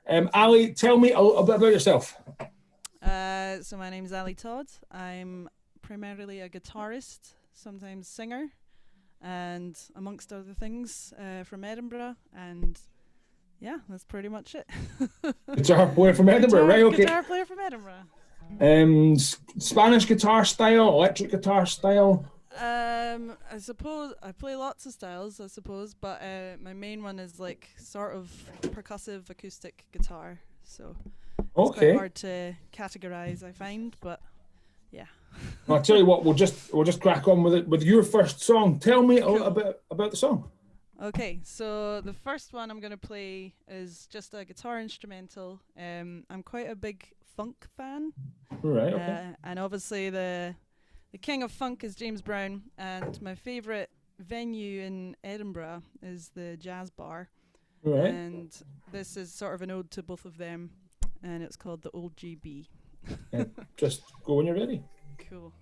Ali, tell me a little bit about yourself. So my name is Tod. I'm primarily a guitarist, sometimes singer, and amongst other things, from Edinburgh. And yeah, that's pretty much it. Guitar player from Edinburgh, right? Okay. Guitar player from Edinburgh. Spanish guitar style, electric guitar style. I suppose I play lots of styles, I suppose, but my main one is like sort of percussive acoustic guitar. So it's quite hard to categorize, I find, but yeah. I'll tell you what, we'll just crack on with it with your first song. Tell me a little bit about the song. Okay, so the first one I'm gonna play is just a guitar instrumental. I'm quite a big funk fan. Right. Okay. And obviously the king of funk is James Brown, and my favourite venue in Edinburgh is the Jazz Bar. Right. And this is sort of an ode to both of them, and it's called the Old GB. Just go when you're ready. Cool.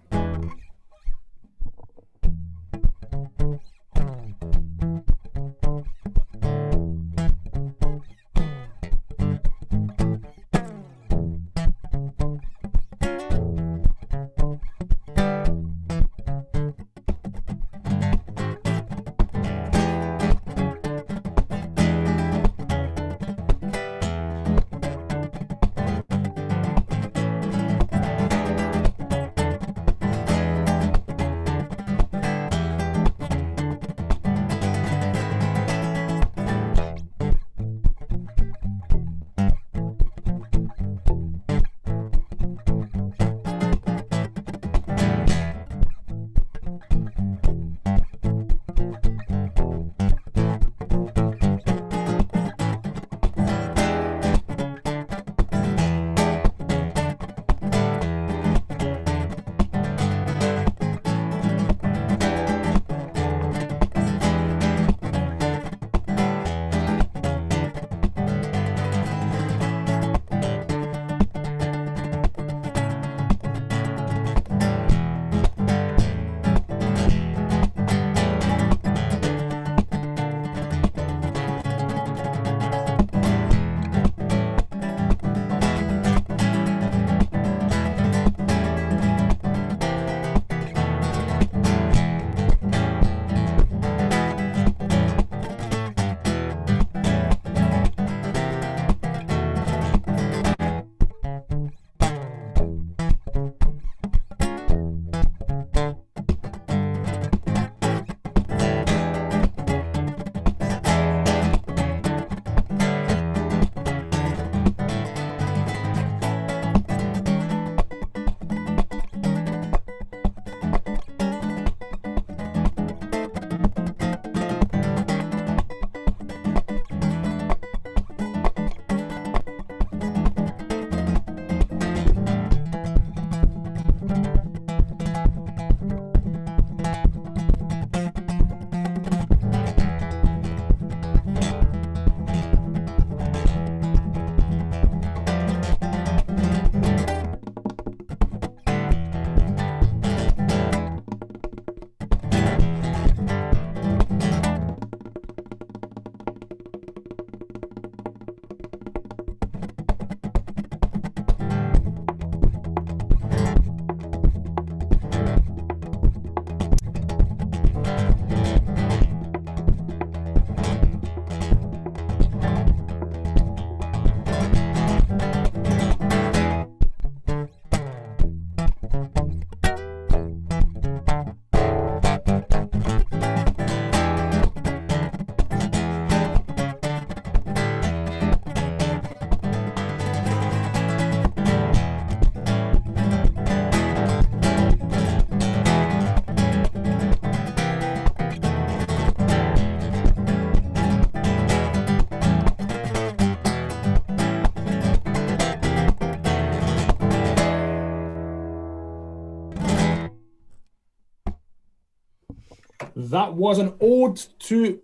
That was an ode to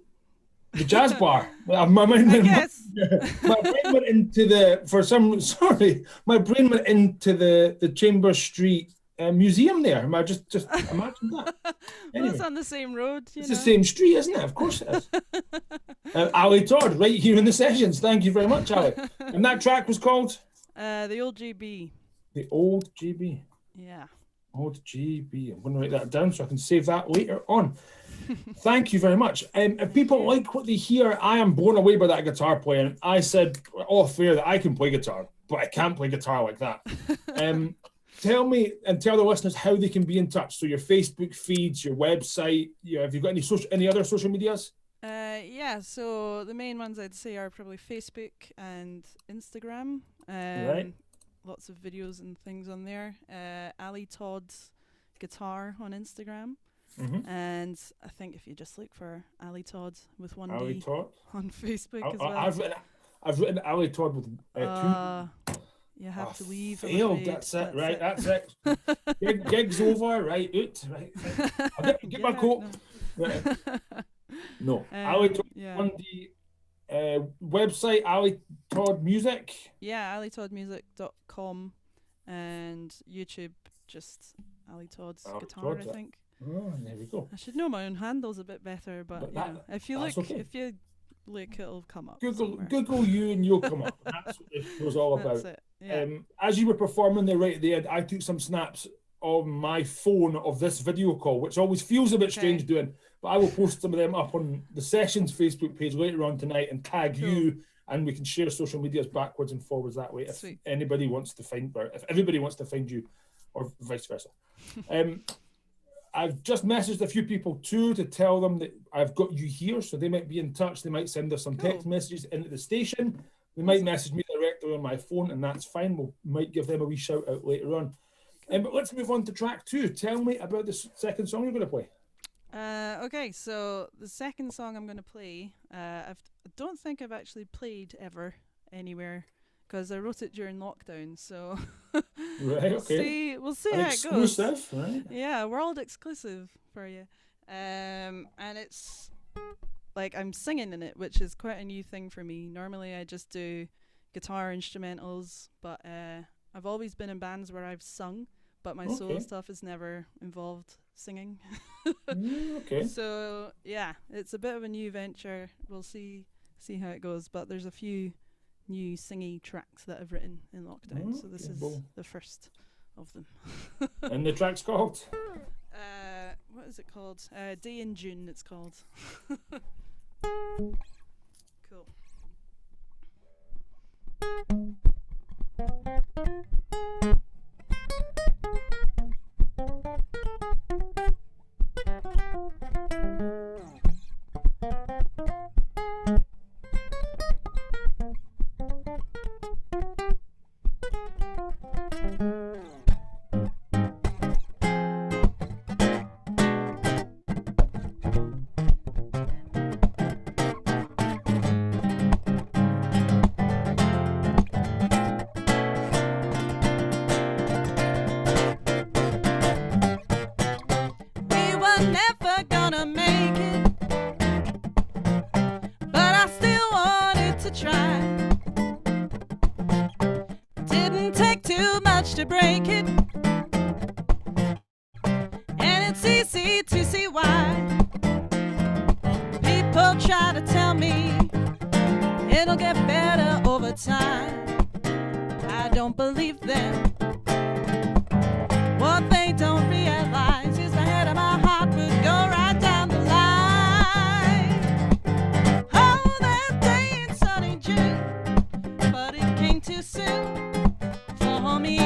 the Jazz Bar. My brain went into the Chambers Street museum there. I just imagine that. Anyway, Well, it's on the same road. It's the same street, isn't it? Of course it is. Ali Tod, right here in the sessions. Thank you very much, Ali. And that track was called? The Old GB. The Old GB. Yeah. Old GB. I'm going to write that down so I can save that later on. Thank you very much. If people like what they hear, I am blown away by that guitar playing. I said off fair that I can play guitar, but I can't play guitar like that. Tell me and tell the listeners how they can be in touch. So your Facebook feeds, your website. Have you got any other social medias? Yeah. So the main ones I'd say are probably Facebook and Instagram. Right. Lots of videos and things on there. Ali Todd's Guitar on Instagram. Mm-hmm. And I think if you just look for Ali Tod with one Ali D Tod on Facebook as well. I've written Ali Tod with two. You have to leave. Failed. That's it. Right. That's it. Gig's over. Right. Right. I'll get my coat. No. Right. No. Ali Tod on the website. Ali Tod Music. Yeah, alitodmusic.com and YouTube. Just Ali Todd's Guitar, I think. Oh, there we go. I should know my own handles a bit better, but if you look, it'll come up. Google you and you'll come up. That's what it was all about. That's it. Yeah. As you were performing there right at the end, I took some snaps on my phone of this video call, which always feels a bit strange doing, but I will post some of them up on the Sessions Facebook page later on tonight and tag you, and we can share social medias backwards and forwards that way. If anybody wants to find, or if everybody wants to find you, or vice versa. I've just messaged a few people too to tell them that I've got you here, so they might be in touch. They might send us some text messages into the station. They might message me directly on my phone, and that's fine. We might give them a wee shout out later on. But let's move on to track 2. Tell me about the second song you're going to play. Okay, so the second song I'm going to play, I don't think I've actually played ever anywhere, because I wrote it during lockdown, so we'll see An how exclusive, it goes. Right? Yeah, world exclusive for you. And it's like I'm singing in it, which is quite a new thing for me. Normally I just do guitar instrumentals, but I've always been in bands where I've sung, but my solo stuff has never involved singing. So yeah, it's a bit of a new venture. We'll see how it goes, but there's a few new singy tracks that I've written in lockdown, so this is the first of them. And the track's called? What is it called? Day in June it's called. Cool. To break it, and it's easy to see why people try to tell me it'll get better over time. I don't believe them. What they don't realize is the head of my heart would go right down the line. Oh, that day in sunny June, but it came too soon for me.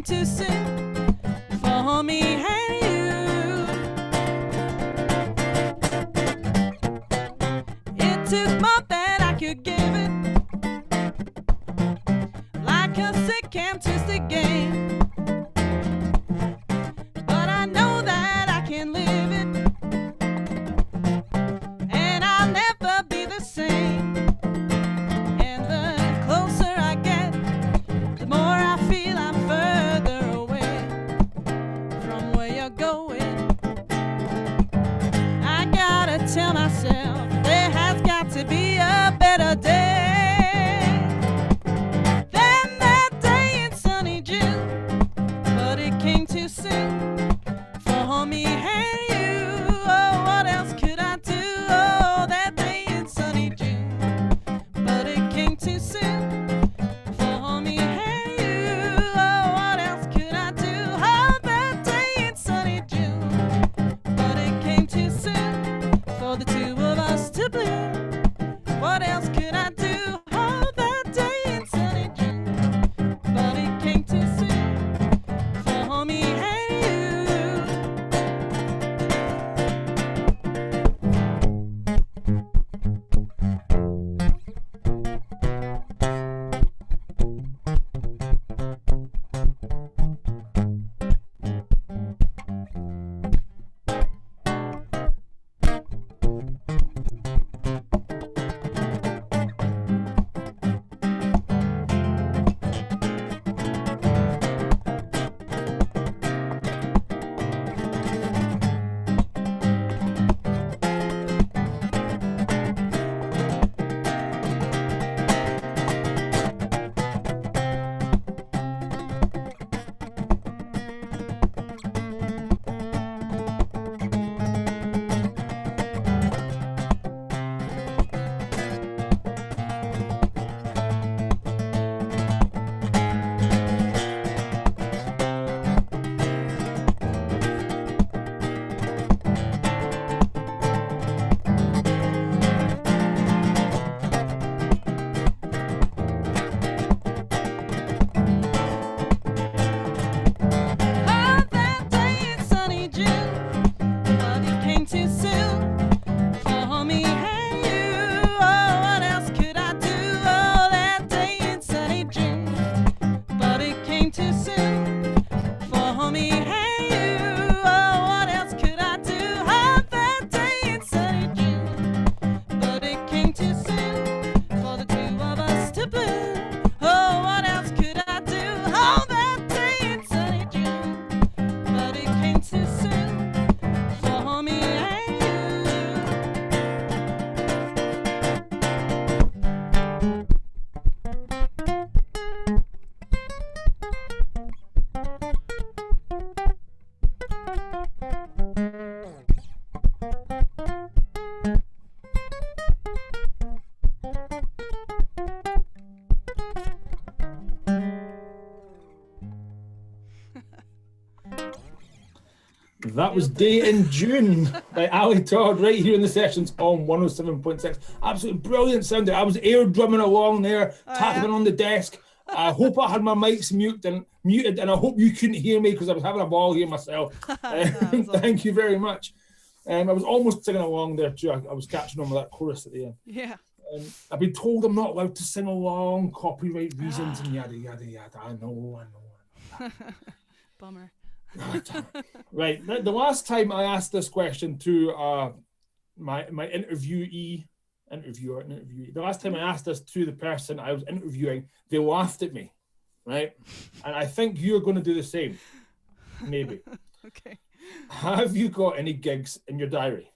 Too soon for me and you. It took more than I could give it, like a sick and twisted game. But I know that I can live it, and I'll never be the same. And the closer I get, the more I feel I'm further away from where you're going. I gotta tell myself there has got to be a better day. That was Day in June by Ali Todd, right here in the sessions on 107.6. Absolutely brilliant sounding. I was air drumming along there, tapping on the desk. I hope I had my mics muted, and I hope you couldn't hear me because I was having a ball here myself. Thank you very much. I was almost singing along there too. I was catching on with that chorus at the end. Yeah. I've been told I'm not allowed to sing along, copyright reasons and yada, yada, yada. I know. Bummer. Right. The last time I asked this question to my interviewer, the last time I asked this to the person I was interviewing, they laughed at me, right? And I think you're going to do the same, maybe. Okay. Have you got any gigs in your diary?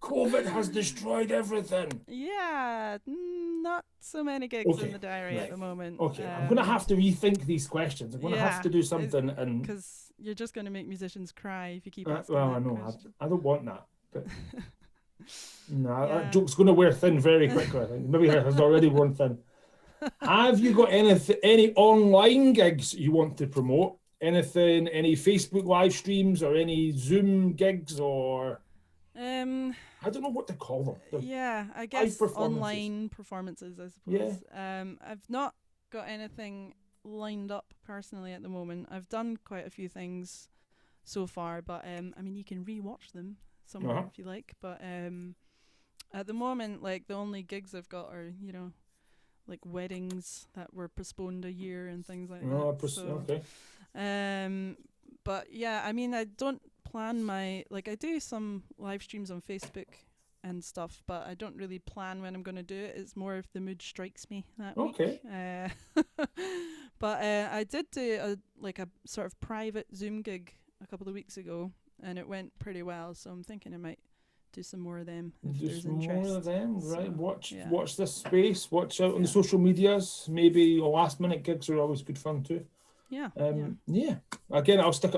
COVID has destroyed everything. Yeah, not so many gigs in the diary at the moment. Okay, I'm going to have to rethink these questions. I'm going to have to do something. Because you're just going to make musicians cry if you keep asking well, that I know. question. I don't want that. But that joke's going to wear thin very quickly, I think. Maybe it has already worn thin. Have you got any online gigs you want to promote? Anything, any Facebook live streams or any Zoom gigs or I don't know what to call them. I guess online performances, I suppose. Yeah. I've not got anything lined up personally at the moment. I've done quite a few things so far, but I mean you can rewatch them somewhere if you like. But at the moment, like the only gigs I've got are, like weddings that were postponed a year and things like that. Okay. But yeah, I mean, I don't plan I do some live streams on Facebook and stuff, but I don't really plan when I'm going to do it. It's more if the mood strikes me that week. But I did do a sort of private Zoom gig a couple of weeks ago, and it went pretty well. So I'm thinking I might do some more of them if there's interest. More of them, right? Watch this space. Watch out on the social medias. Maybe last minute gigs are always good fun too. Yeah. Again, I'll stick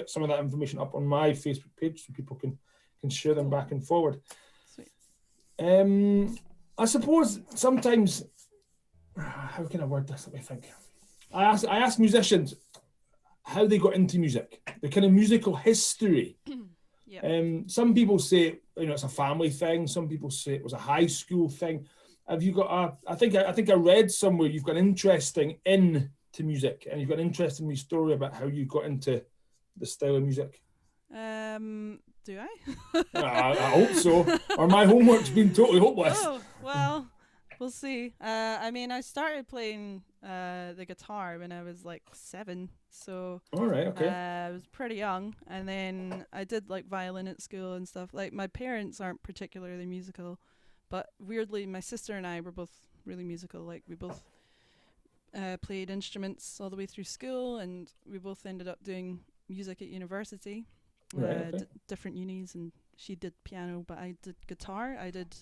some of that information up on my Facebook page so people can share them back and forward. Sweet. I suppose sometimes, how can I word this? Let me think. I ask musicians how they got into music, the kind of musical history. Some people say it's a family thing. Some people say it was a high school thing. Have you got I think I read somewhere you've got an interesting into music, and you've got an interesting story about how you got into the style of music. Do I? I hope so. Or my homework's been totally hopeless. Oh, well, we'll see. I mean, I started playing the guitar when I was like 7, so all right, okay. I was pretty young, and then I did like violin at school and stuff. Like my parents aren't particularly musical, but weirdly, my sister and I were both really musical. Like we both played instruments all the way through school, and we both ended up doing music at university, different unis, and she did piano, but I did guitar. I did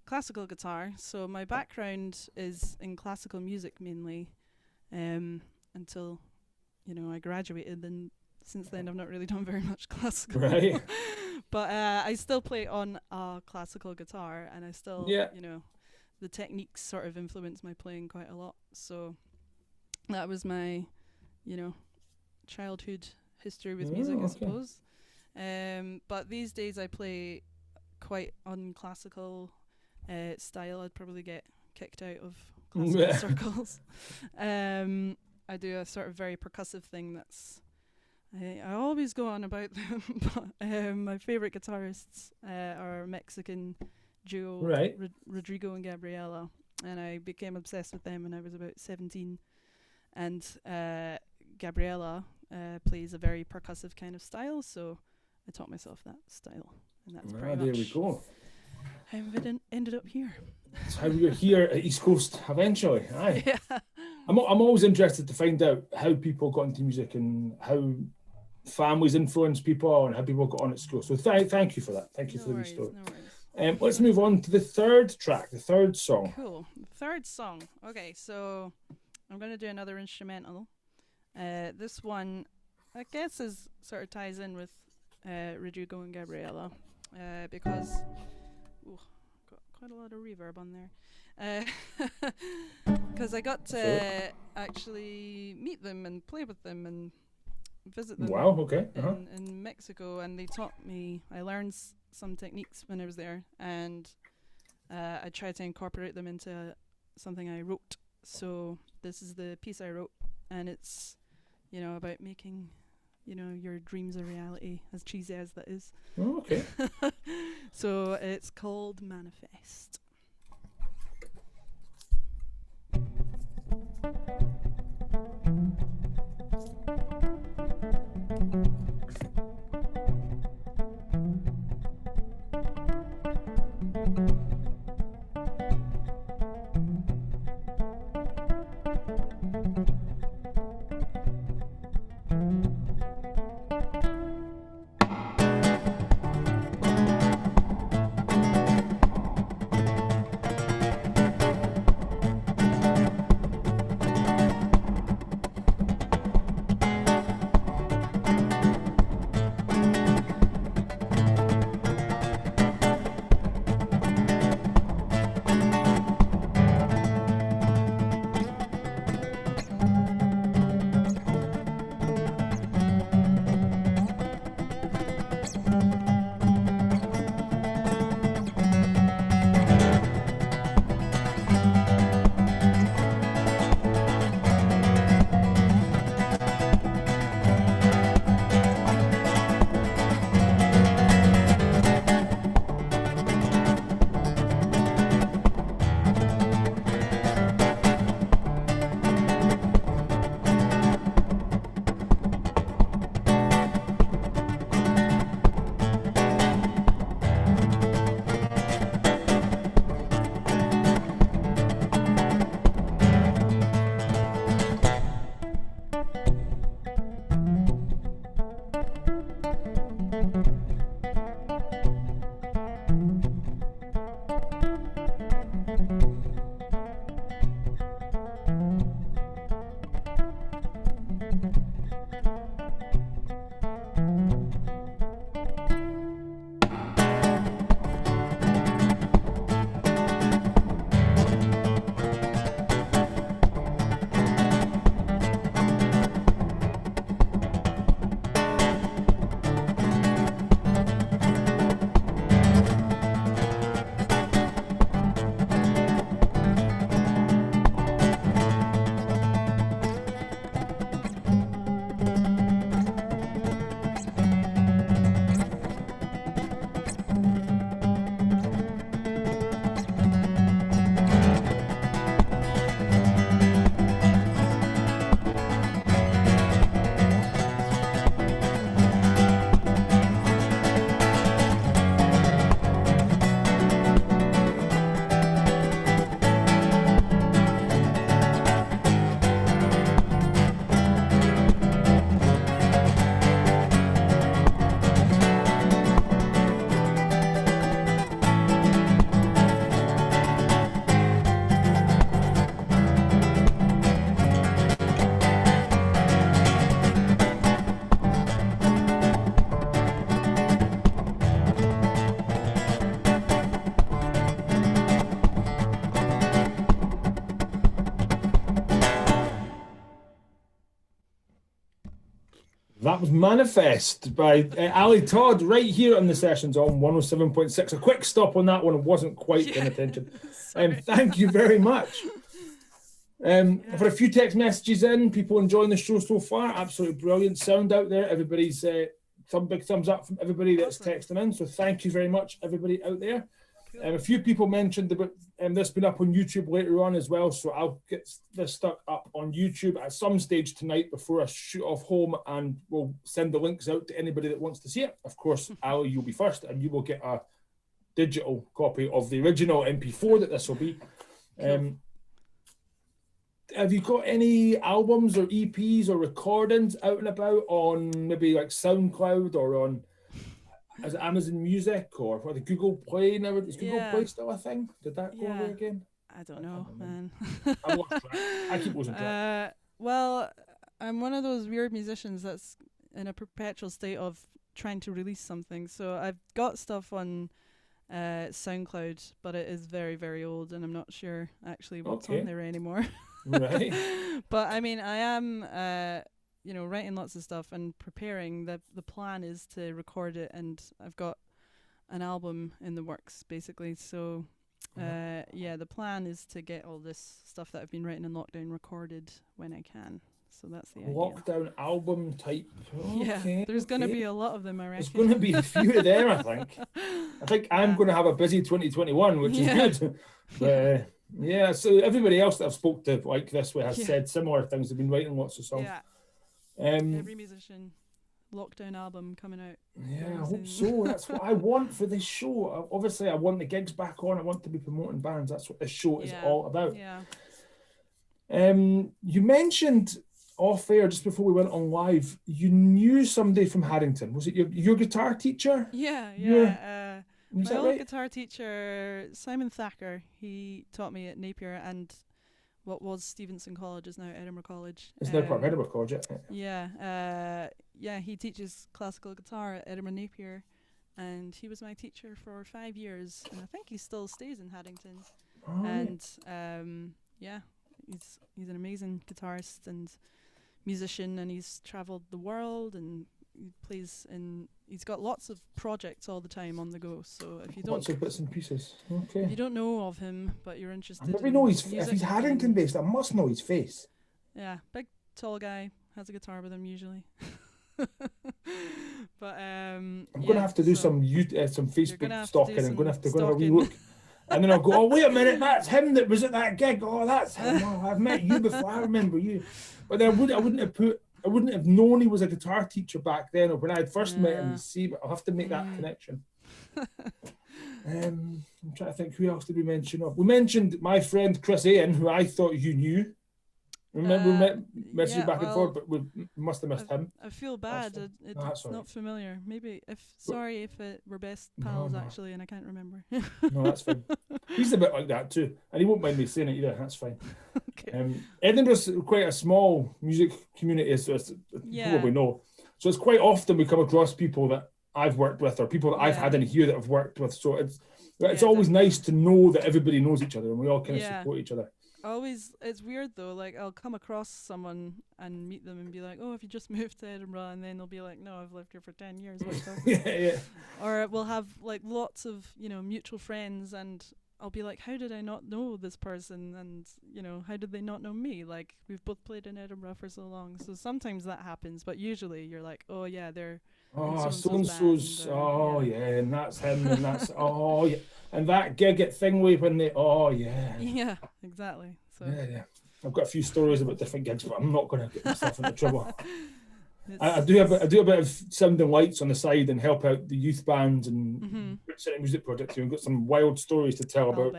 classical guitar, so my background is in classical music mainly, until I graduated, and since then I've not really done very much classical. Right. But I still play on a classical guitar, and I still the techniques sort of influence my playing quite a lot. So that was my childhood history with music, I suppose. But these days I play quite unclassical style. I'd probably get kicked out of classical circles. I do a sort of very percussive thing that's I always go on about them, but my favorite guitarists are Mexican duo Rodrigo and Gabriela, and I became obsessed with them when I was about 17. And Gabriela plays a very percussive kind of style, so I taught myself that style, and that's pretty much. There we go. How I ended up here. That's how you're here at East Coast eventually. Aye. Yeah. I'm always interested to find out how people got into music and how families influence people and how people got on at school. So thank you for that. Thank you for the story. No worries. Let's move on to the third track, the third song. Cool. Third song. Okay, so I'm going to do another instrumental. This one, I guess, sort of ties in with Rodrigo and Gabriela, because got quite a lot of reverb on there. Because I got to actually meet them and play with them and visit them. Wow. Okay. In Mexico, and they taught me. I learned some techniques when I was there, and I tried to incorporate them into something I wrote. So this is the piece I wrote, and it's about making your dreams a reality, as cheesy as that is. Oh, okay. So it's called Manifest. That was Manifest by Ali Tod right here on the sessions on 107.6. A quick stop on that one. I wasn't quite paying attention. Thank you very much. I've had a few text messages in. People enjoying the show so far. Absolutely brilliant sound out there. Everybody's some big thumbs up from everybody that's texting in. So thank you very much, everybody out there. A few people mentioned about this being up on YouTube later on as well, so I'll get this stuck up on YouTube at some stage tonight before I shoot off home, and we'll send the links out to anybody that wants to see it. Of course, Ali, you'll be first, and you will get a digital copy of the original MP4 that this will be. Have you got any albums or EPs or recordings out and about on maybe like SoundCloud or on as Amazon Music or the Google Play now? Is Google Play still a thing? Did that go away again? I don't know, man. I lost track. I keep losing track. Well, I'm one of those weird musicians that's in a perpetual state of trying to release something. So I've got stuff on SoundCloud, but it is very, very old, and I'm not sure actually what's on there anymore. Right. But I mean, I am writing lots of stuff and preparing. The plan is to record it, and I've got an album in the works, basically. So, the plan is to get all this stuff that I've been writing in lockdown recorded when I can. So that's the idea. Lockdown album type. Okay, yeah, there's going to be a lot of them, I reckon. There's going to be a few of them, I think. I'm going to have a busy 2021, which is good. So everybody else that I've spoke to like this way has said similar things. They've been writing lots of songs. Yeah. Every musician, lockdown album coming out. Yeah, I hope so. That's what I want for this show. Obviously, I want the gigs back on. I want to be promoting bands. That's what this show is all about. Yeah. You mentioned off air just before we went on live, you knew somebody from Haddington. Was it your guitar teacher? Yeah. My old guitar teacher, Simon Thacker, he taught me at Napier, and what was Stevenson College is now Edinburgh College. It's now part of Edinburgh College, he teaches classical guitar at Edinburgh Napier, and he was my teacher for 5 years, and I think he still stays in Haddington. He's an amazing guitarist and musician, and he's travelled the world, and he's got lots of projects all the time on the go. So if you don't, lots of bits and pieces. Okay. If you don't know of him, but you're interested, I know if he's Haddington based, I must know his face. Yeah, big tall guy, has a guitar with him usually. But I'm going to have to do some Facebook stalking. I'm going to have to go and have a wee look. And then I'll go, oh, wait a minute, that's him that was at that gig. Oh, that's him. Oh, I've met you before. I remember you. But then I wouldn't have known he was a guitar teacher back then, or when I had first met him. But I'll have to make that connection. I'm trying to think, who else did we mention? We mentioned my friend Chris Aon, who I thought you knew. Remember, we messaged back and forth, but we must have missed him. I feel bad. It's not familiar. Maybe sorry if we're best pals actually, and I can't remember. No, that's fine. He's a bit like that too, and he won't mind me saying it either. That's fine. Okay. Edinburgh's quite a small music community, so you probably know. So it's quite often we come across people that I've worked with, or people that I've had in here that I've worked with. So it's always nice to know that everybody knows each other and we all kind of support each other. It's weird though, like I'll come across someone and meet them and be like, oh, have you just moved to Edinburgh? And then they'll be like, no, I've lived here for 10 years. Yeah. Or we'll have like lots of, mutual friends, and I'll be like, how did I not know this person? And, how did they not know me? Like, we've both played in Edinburgh for so long. So sometimes that happens, but usually you're like, oh yeah, they're so-and-so's, and that's him, and that's, and that gig at Thingway when they, Yeah, exactly. So yeah. I've got a few stories about different gigs, but I'm not going to get myself into trouble. I do a bit of sounding lights on the side and help out the youth bands and music projects. We've got some wild stories to tell about,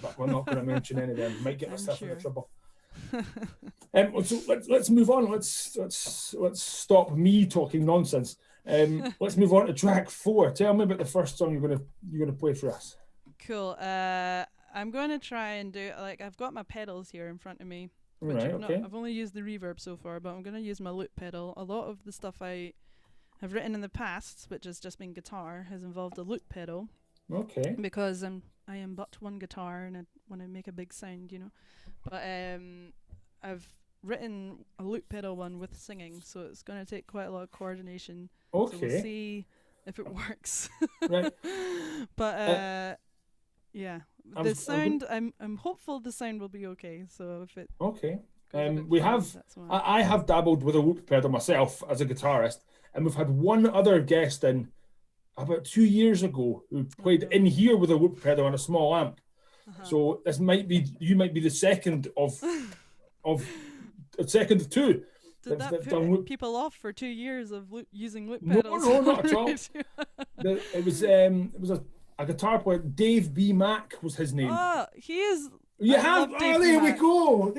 but we're not going to mention any of them. Might get myself into trouble. So let's move on. Let's stop me talking nonsense. Let's move on to track 4. Tell me about the first song you're gonna play for us. Cool. I'm going to try and do I've got my pedals here in front of me. I've only used the reverb so far, but I'm going to use my loop pedal. A lot of the stuff I have written in the past, which has just been guitar, has involved a loop pedal. Okay. Because I am but one guitar and I want to make a big sound, But I've written a loop pedal one with singing, so it's going to take quite a lot of coordination. Okay. So we'll see if it works. Right. But the sound. I'm hopeful the sound will be okay. So if it I have dabbled with a loop pedal myself as a guitarist, and we've had one other guest in about 2 years ago who played in here with a loop pedal and a small amp. So you might be the second of two. Did that put people off for 2 years of using loop pedals? No, not at all. It was a guitar player, Dave B. Mack was his name. Oh, he is. There we go.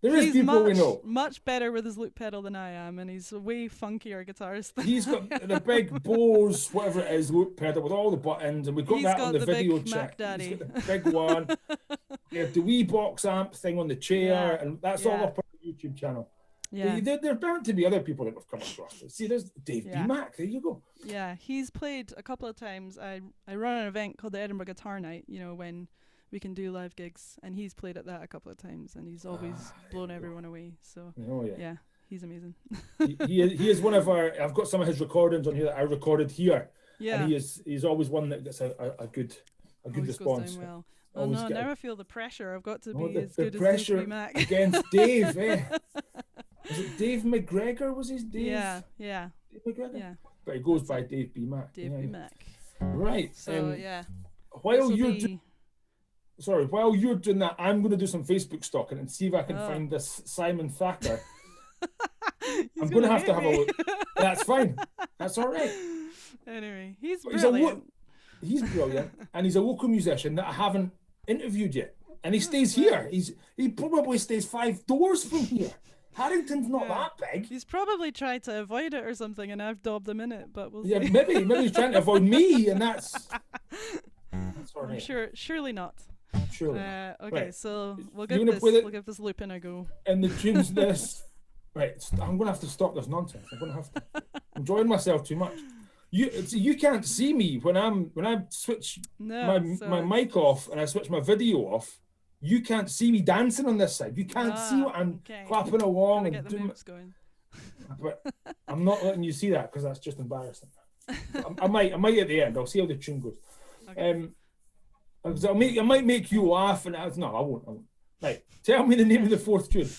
Look, he's people we know. Much better with his loop pedal than I am, and he's a way funkier guitarist. He's got the big Bose, whatever it is, loop pedal with all the buttons, and we've got that on the video check. He's got the big one. Yeah, the wee box amp thing on the chair, and that's all up on the YouTube channel. Yeah, there bound to be other people that have come across it. See, there's Dave B. Mack. There you go. Yeah, he's played a couple of times. I run an event called the Edinburgh Guitar Night. When we can do live gigs, and he's played at that a couple of times, and he's always blown everyone away. So he's amazing. he is one of our. I've got some of his recordings on here that I recorded here. Yeah. And he's always one that gets a good response. Goes down well. Oh no! Now I feel the pressure. I've got to be as good as pressure Dave B. Mac against Dave. Was it Dave McGregor? Was his Dave? Yeah. Dave McGregor. Yeah. But he goes by Dave B. Mac. Dave B. Mac. Right. So yeah. While you're doing that, I'm going to do some Facebook stalking and see if I can find this Simon Thacker. I'm going to have a look. That's fine. That's all right. Anyway, he's brilliant. He's brilliant, and he's a local musician that I haven't interviewed yet. And he stays here. He probably stays 5 doors from here. Harrington's not that big. He's probably tried to avoid it or something, and I've dobbed him in it. But we'll see. Yeah, maybe he's trying to avoid me, and that's all right. I'm surely not. Surely. Okay, right. So we'll give this looping a go. And the tune's this. Right, I'm gonna have to stop this nonsense. I'm enjoying myself too much. You can't see me when I switch my mic off and I switch my video off. You can't see me dancing on this side. You can't see what I'm clapping along and get the moves going. But I'm not letting you see that because that's just embarrassing. I might at the end. I'll see how the tune goes. Okay. I might make you laugh, and I won't. Right, tell me the name of the 4th tune.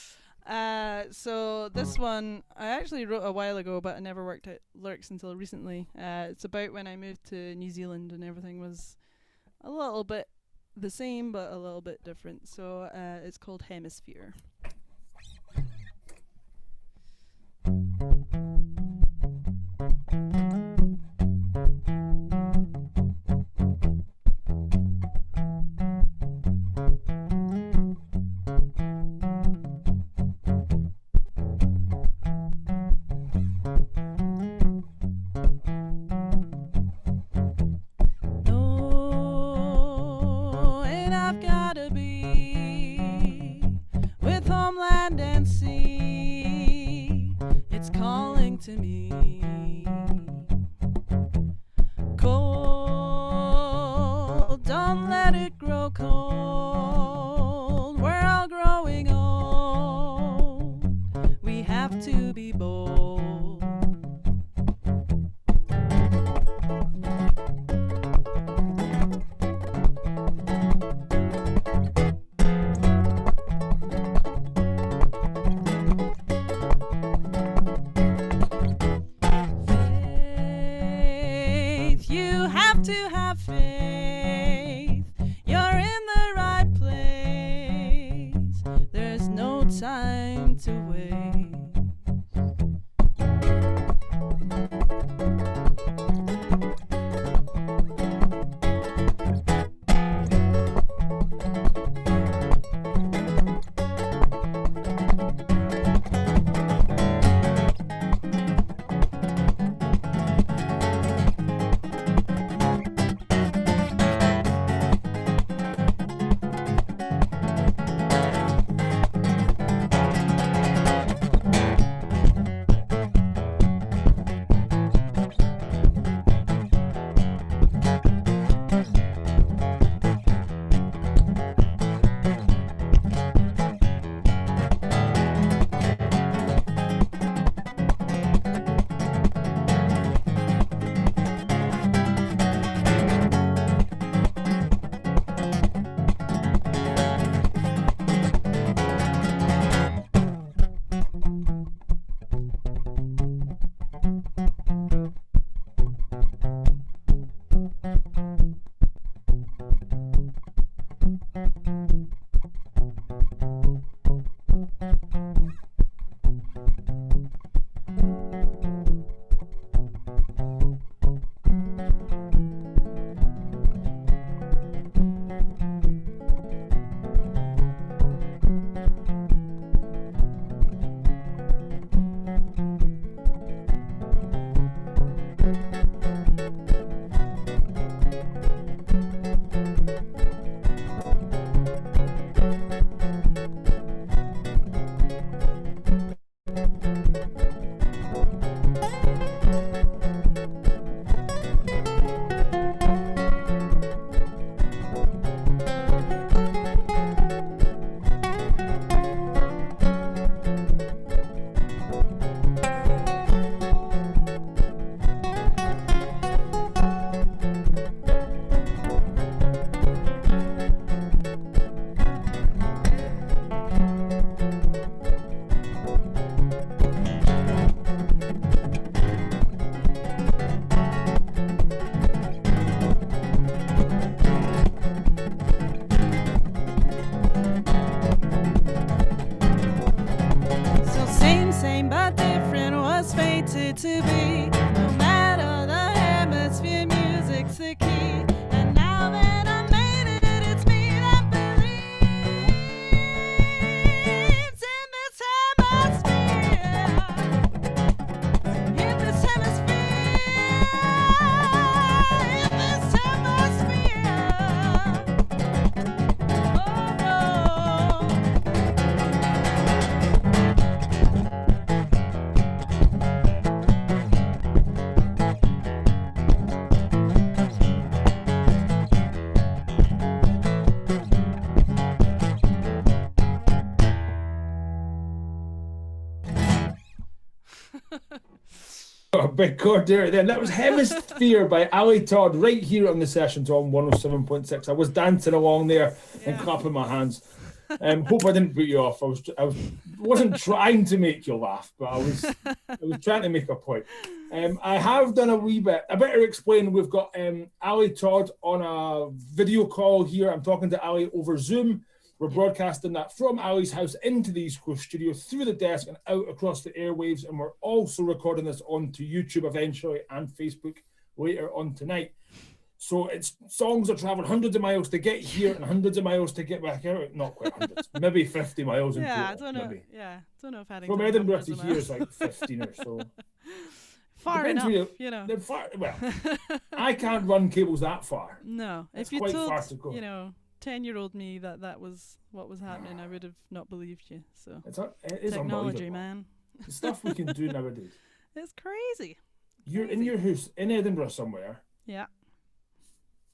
So this one I actually wrote a while ago, but I never worked out lyrics until recently. It's about when I moved to New Zealand and everything was a little bit the same but a little bit different. So it's called Hemisphere. To me, cold, don't let it grow cold. We're all growing old. We have to be bold. To have faith, you're in the right place. There's no time to wait. big chord there. Then that was Hemisphere by Ali Tod right here on the Sessions on 107.6. I was dancing along there and clapping my hands. Hope I didn't put you off. I wasn't trying to make you laugh, but I was trying to make a point. I have done a wee bit. I better explain. We've got Ali Tod on a video call here. I'm talking to Ali over Zoom. We're broadcasting that from Ali's house into the East Coast studio, through the desk and out across the airwaves. And we're also recording this onto YouTube eventually and Facebook later on tonight. So it's songs that travel hundreds of miles to get here and hundreds of miles to get back out. Not quite hundreds, maybe 50 miles in total. I don't know. Maybe. Don't know if adding from Edinburgh to here is like 15 or so. Far Depends enough, you know. Well, I can't run cables that far. No, It's if you quite told, far to go. 10-year-old me that was what was happening, I would have not believed you. So it is technology, unbelievable. man. The stuff we can do nowadays. It's crazy. You're in your house in Edinburgh somewhere. Yeah.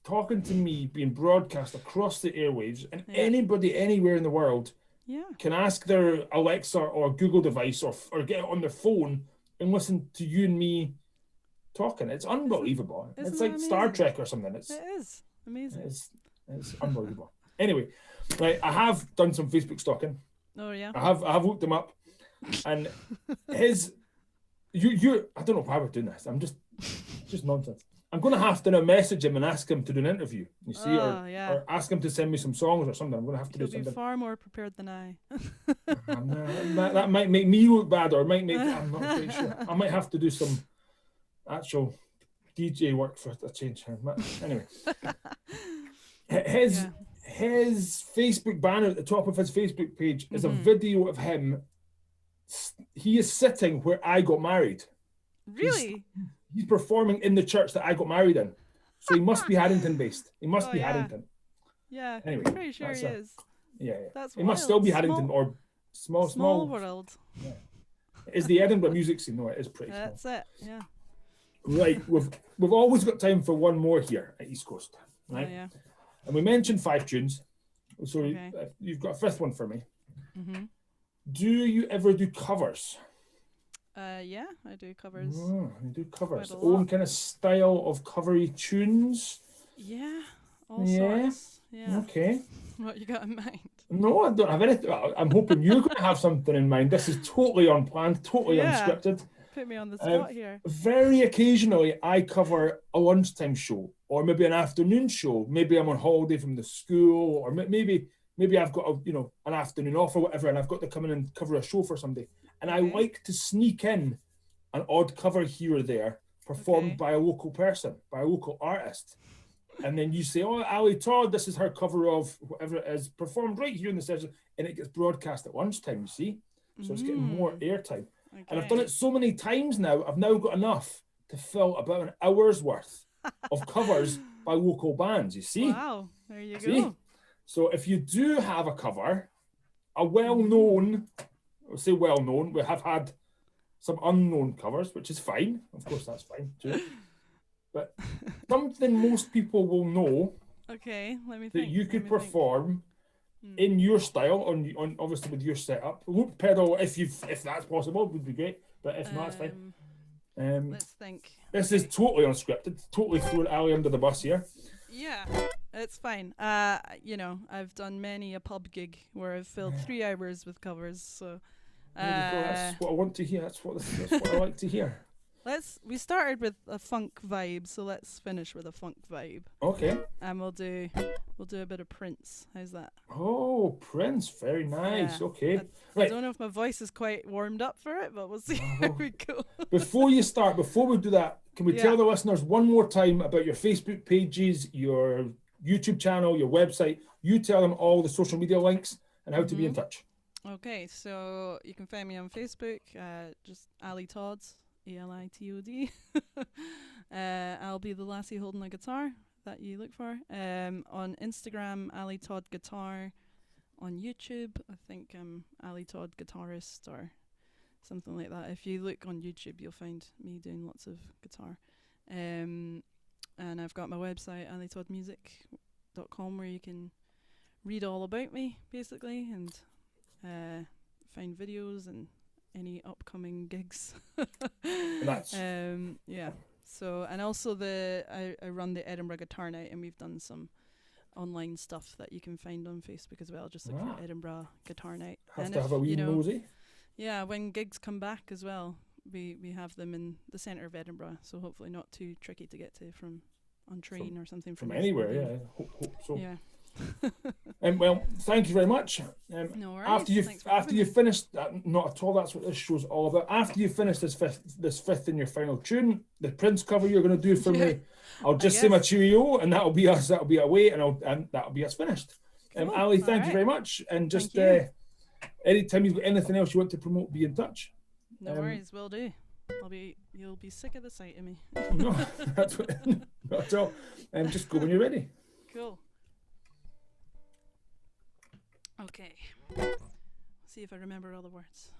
Talking to me, being broadcast across the airwaves, and anybody anywhere in the world can ask their Alexa or Google device or get it on their phone and listen to you and me talking. It's unbelievable. It's like amazing? Star Trek or something. It is amazing. It's unbelievable. Anyway, right, I have done some Facebook stalking. Oh yeah. I have looked him up, and you I don't know why we're doing this. I'm just nonsense. I'm going to have to now message him and ask him to do an interview. You see, or ask him to send me some songs or something. I'm going to have to do something. He'll be far more prepared than I. That might make me look bad, or might make. I'm not quite sure. I might have to do some actual DJ work for a change. Anyway, his Facebook banner at the top of his Facebook page is a video of him. He is sitting where I got married. Really? He's performing in the church that I got married in. So he must be Haddington based. He must be Haddington. Yeah. Anyway, I'm pretty sure he is. Yeah. That's he must still be Haddington or small world. Yeah. It's the Edinburgh music scene. No, it is pretty That's small. it. Yeah. Right. We've always got time for one more here at East Coast. Right. Oh, yeah. And we mentioned 5 tunes. So you've got a 5th one for me. Mm-hmm. Do you ever do covers? Yeah, I do covers. You do covers. Own kind of style of covery tunes. Yeah, all sorts. Yeah. Okay. What you got in mind? No, I don't have anything. I'm hoping you're going to have something in mind. This is totally unplanned, totally unscripted. Put me on the spot here. Very occasionally, I cover a lunchtime show or maybe an afternoon show. Maybe I'm on holiday from the school, or maybe I've got an afternoon off or whatever, and I've got to come in and cover a show for somebody. And I like to sneak in an odd cover here or there performed by a local person, by a local artist. And then you say, oh, Ali Tod, this is her cover of whatever it is, performed right here in the session, and it gets broadcast at lunchtime, you see? So it's getting more airtime. Okay. And I've done it so many times now, I've now got enough to fill about an hour's worth of covers by local bands, you see? Wow, there you go. So if you do have a cover, a well-known, I'll say well-known, we have had some unknown covers, which is fine. Of course, that's fine too. But something most people will know that you could perform in your style, on obviously with your setup. Loop pedal, if that's possible, would be great. But if not, it's fine. Let's think. This is totally unscripted, totally throwing Ali under the bus here. Yeah, it's fine. I've done many a pub gig where I've filled 3 hours with covers. So that's what I want to hear. That's what I like to hear. We started with a funk vibe, so let's finish with a funk vibe. Okay. And we'll do a bit of Prince. How's that? Oh, Prince, very nice. Yeah. Okay. I don't know if my voice is quite warmed up for it, but we'll see how we go. Before we do that, can we tell the listeners one more time about your Facebook pages, your YouTube channel, your website? You tell them all the social media links and how to be in touch. Okay, so you can find me on Facebook, just Ali Tod, ELITOD. I'll be the lassie holding a guitar that you look for. On Instagram, Ali Tod Guitar. On YouTube, I think I'm Ali Tod Guitarist or something like that. If you look on YouTube, you'll find me doing lots of guitar. And I've got my website, alitodmusic.com, where you can read all about me, basically, and find videos and any upcoming gigs. That's yeah. So, and also I run the Edinburgh Guitar Night, and we've done some online stuff that you can find on Facebook as well. Just look for Edinburgh Guitar Night. Have to have a wee nosy. Yeah, when gigs come back as well, we have them in the centre of Edinburgh, so hopefully not too tricky to get to on train or something. From anywhere, yeah. Hope so. Yeah. Well, thank you very much. No worries. After you finished, not at all. That's what this show's all about. After you finish this fifth in your final tune, the Prince cover you're going to do for me, I'll just say my cheerio, and that'll be us. That'll be away, and that'll be us finished. Cool. Ali, thank you very much, and just anytime you've got anything else you want to promote, be in touch. No worries, will do. You'll be sick of the sight of me. No, not at all. Just go when you're ready. Cool. Okay. See if I remember all the words.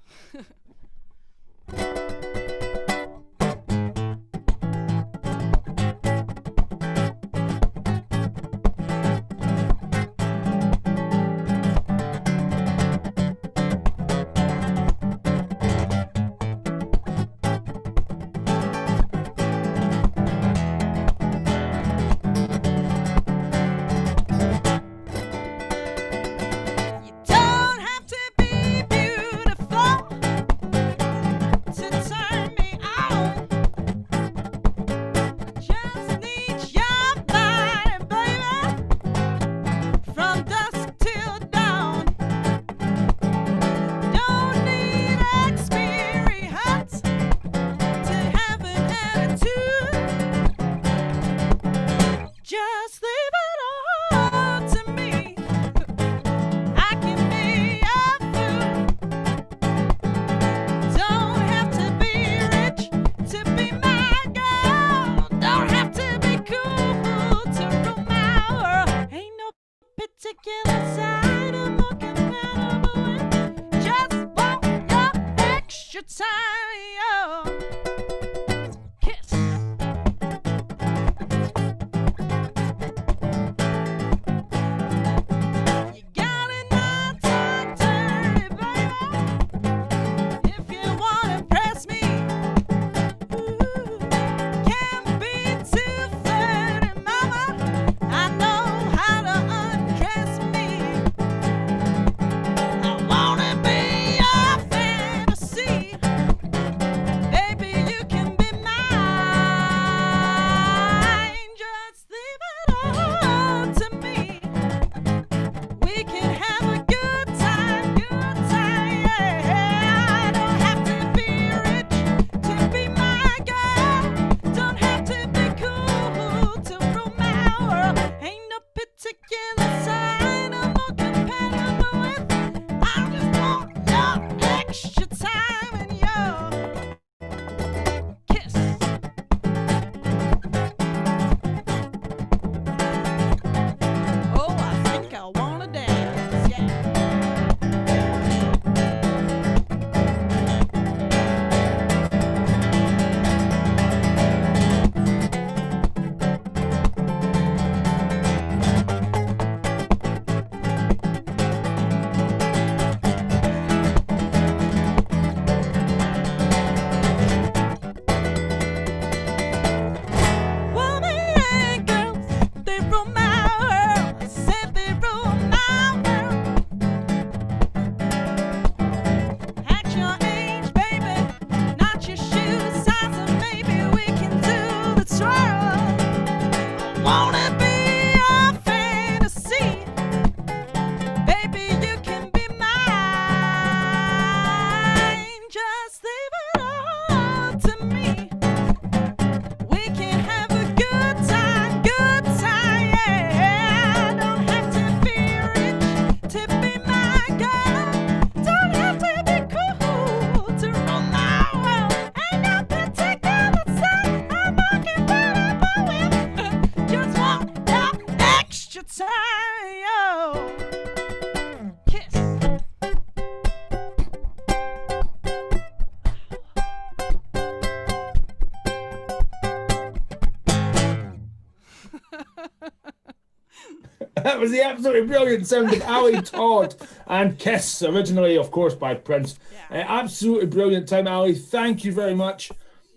That was the absolutely brilliant sound of Ali Tod. and Kiss, originally, of course, by Prince. Yeah. Absolutely brilliant time, Ali. Thank you very much.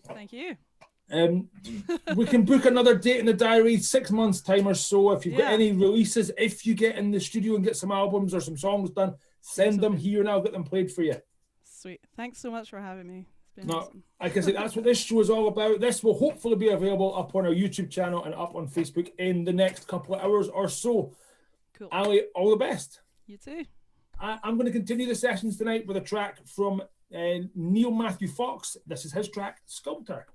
Thank you. We can book another date in the diary 6 months' time or so. If you've got any releases, if you get in the studio and get some albums or some songs done, send them here and I'll get them played for you. Sweet. Thanks so much for having me. It's been awesome. Like I say, that's what this show is all about. This will hopefully be available up on our YouTube channel and up on Facebook in the next couple of hours or so. Cool. Ali, all the best. You too. I'm going to continue the sessions tonight with a track from Neil Matthew Fox. This is his track, Sculptor.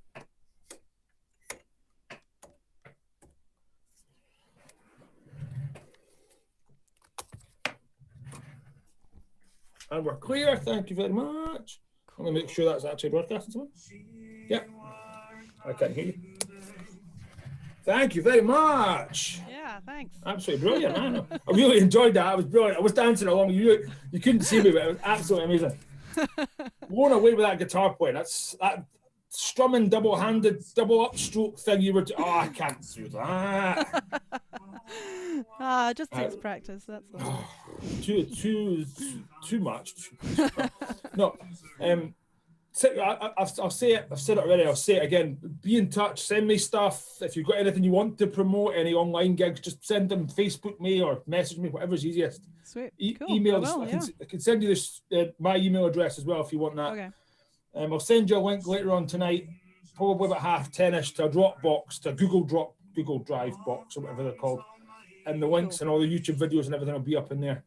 And we're clear. Thank you very much. I'm going to make sure that's actually broadcasting. Yep. I can't hear you. Thank you very much. Yeah, thanks. Absolutely brilliant, man. I really enjoyed that. It was brilliant. I was dancing along. You couldn't see me, but it was absolutely amazing. Blown away with that guitar playing. That's that strumming double-handed, double upstroke thing you were. I can't do that. It just takes practice. That's all. Too much. No. I'll say it. I've said it already. I'll say it again. Be in touch. Send me stuff. If you've got anything you want to promote, any online gigs, just send them. Facebook me or message me, whatever's easiest. Sweet. Cool. Emails. I can send you this my email address as well if you want that. Okay. I'll send you a link later on tonight, probably about 10:30ish, to a Dropbox, to a Google Drive box or whatever they're called, and the links and all the YouTube videos and everything will be up in there.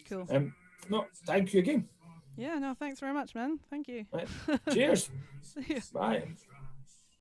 Cool. No, thank you again. Yeah, no, thanks very much, man. Thank you. Right. Cheers. See you. Bye.